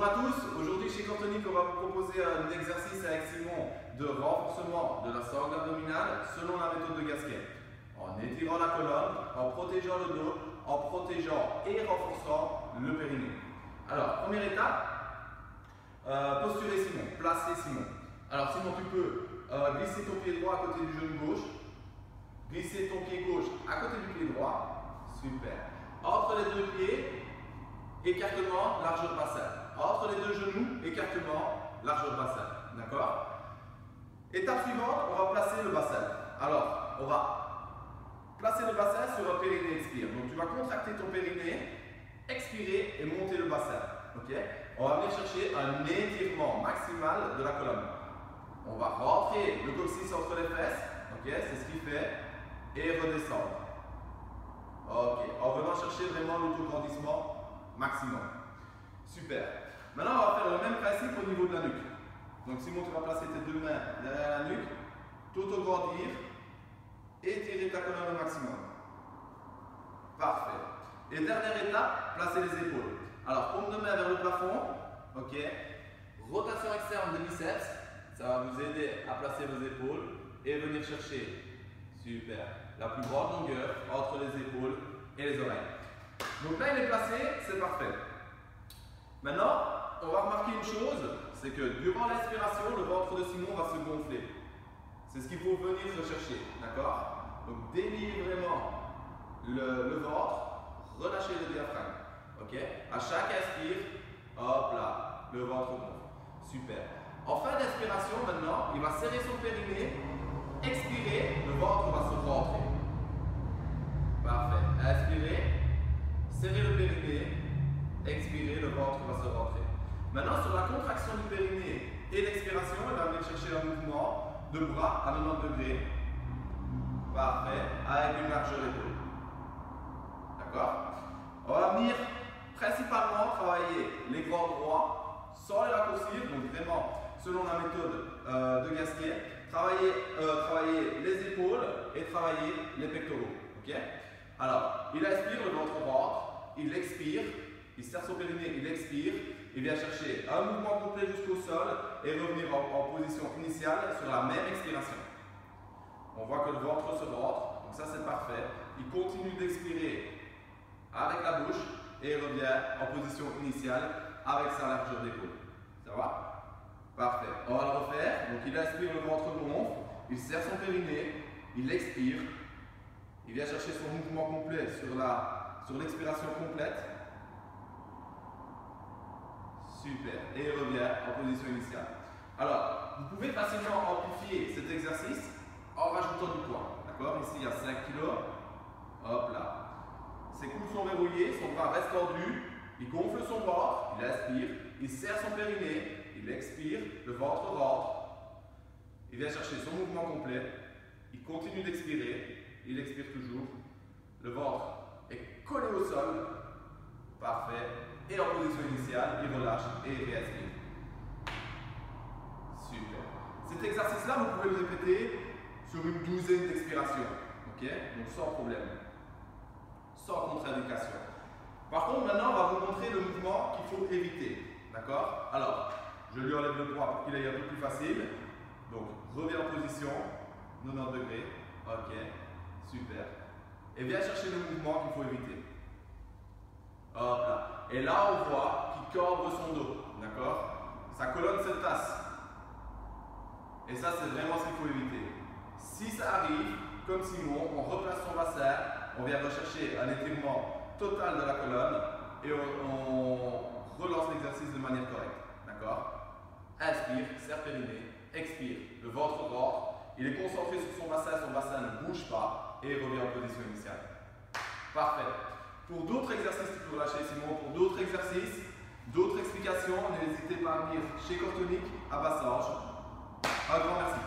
Bonjour à tous, aujourd'hui chez Cortonic, on va vous proposer un exercice avec Simon de renforcement de la sangle abdominale selon la méthode de Gasquet. En étirant la colonne, en protégeant le dos, en protégeant et renforçant le périnée. Alors, première étape, posturer Simon, placer Simon. Alors Simon, tu peux glisser ton pied droit à côté du genou gauche, glisser ton pied gauche à côté du pied droit, super. Entre les deux pieds, écartement, largeur bassale. Entre les deux genoux, écartement, largeur bassale. D'accord? Étape suivante, on va placer le bassin. Alors, on va placer le bassin sur un périnée expire. Donc, tu vas contracter ton périnée, expirer et monter le bassin. Ok? On va venir chercher un étirement maximal de la colonne. On va rentrer le coccyx entre les fesses. Ok? C'est ce qu'il fait. Et redescendre. Ok. En venant chercher vraiment l'autograndissement maximum. Super. Maintenant, on va faire le même principe au niveau de la nuque. Donc, Simon, tu vas placer tes deux mains derrière la nuque, t'auto-grandir, étirer ta colonne au maximum. Parfait. Et dernière étape, placer les épaules. Alors, paume de main vers le plafond. Ok. Rotation externe des biceps. Ça va vous aider à placer vos épaules et venir chercher. Super. La plus grande longueur entre les épaules et les oreilles. Donc là, il est placé, c'est parfait. Maintenant, on va remarquer une chose, c'est que durant l'inspiration, le ventre de Simon va se gonfler. C'est ce qu'il faut venir rechercher, d'accord? Donc déliez vraiment le ventre, relâchez le diaphragme, ok? À chaque inspire, hop là, le ventre gonfle. Super. En fin d'inspiration, maintenant, il va serrer son périnée, expirer, le ventre va se rentrer. Parfait. Inspirez. Serrez le périnée, expirez, le ventre va se rentrer. Maintenant, sur la contraction du périnée et l'expiration, il va venir chercher un mouvement de bras à 90 degrés. Parfait, avec une largeur épaule. D'accord? On va venir principalement travailler les grands droits sans les raccourcir, donc vraiment selon la méthode de Gasquet. Travailler les épaules et travailler les pectoraux. Ok? Alors, il inspire, le ventre rentre. Il expire, il serre son périnée, il expire, il vient chercher un mouvement complet jusqu'au sol et revenir en position initiale sur la même expiration. On voit que le ventre se rentre, donc ça c'est parfait. Il continue d'expirer avec la bouche et revient en position initiale avec sa largeur d'épaule. Ça va? Parfait. On va le refaire. Donc il inspire, le ventre gonfle, il serre son périnée, il expire, il vient chercher son mouvement complet sur l'expiration complète. Super. Et il revient en position initiale. Alors, vous pouvez facilement amplifier cet exercice en rajoutant du poids. D'accord? Ici, il y a 5 kg. Hop là. Ses coudes sont verrouillés, son bras reste tendu. Il gonfle son ventre, il inspire, il serre son périnée, il expire, le ventre rentre. Il vient chercher son mouvement complet. Il continue d'expirer, il expire toujours. Le ventre est collé au sol, parfait, et en position initiale, il relâche et il réinspire. Super. Cet exercice-là, vous pouvez le répéter sur une douzaine d'expirations, ok? Donc sans problème, sans contre-indication. Par contre, maintenant, on va vous montrer le mouvement qu'il faut éviter, d'accord? Alors, je lui enlève le poids pour qu'il aille un peu plus facile. Donc, reviens en position, 90 degrés, ok, super. Et viens chercher le mouvement qu'il faut éviter. Hop là. Et là, on voit qu'il cambre son dos. D'accord? Sa colonne se tasse. Et ça, c'est vraiment ce qu'il faut éviter. Si ça arrive, comme Simon, on replace son bassin, on vient rechercher un étirement total de la colonne et on relance l'exercice de manière correcte. D'accord? Inspire, serre périnée, expire, le ventre rentre. Il est concentré sur son bassin ne bouge pas et revient en position initiale. Parfait. Pour d'autres exercices, tu peux lâcher Simon, pour d'autres exercices, d'autres explications, n'hésitez pas à venir chez Cortonic à Bassange. Un grand merci.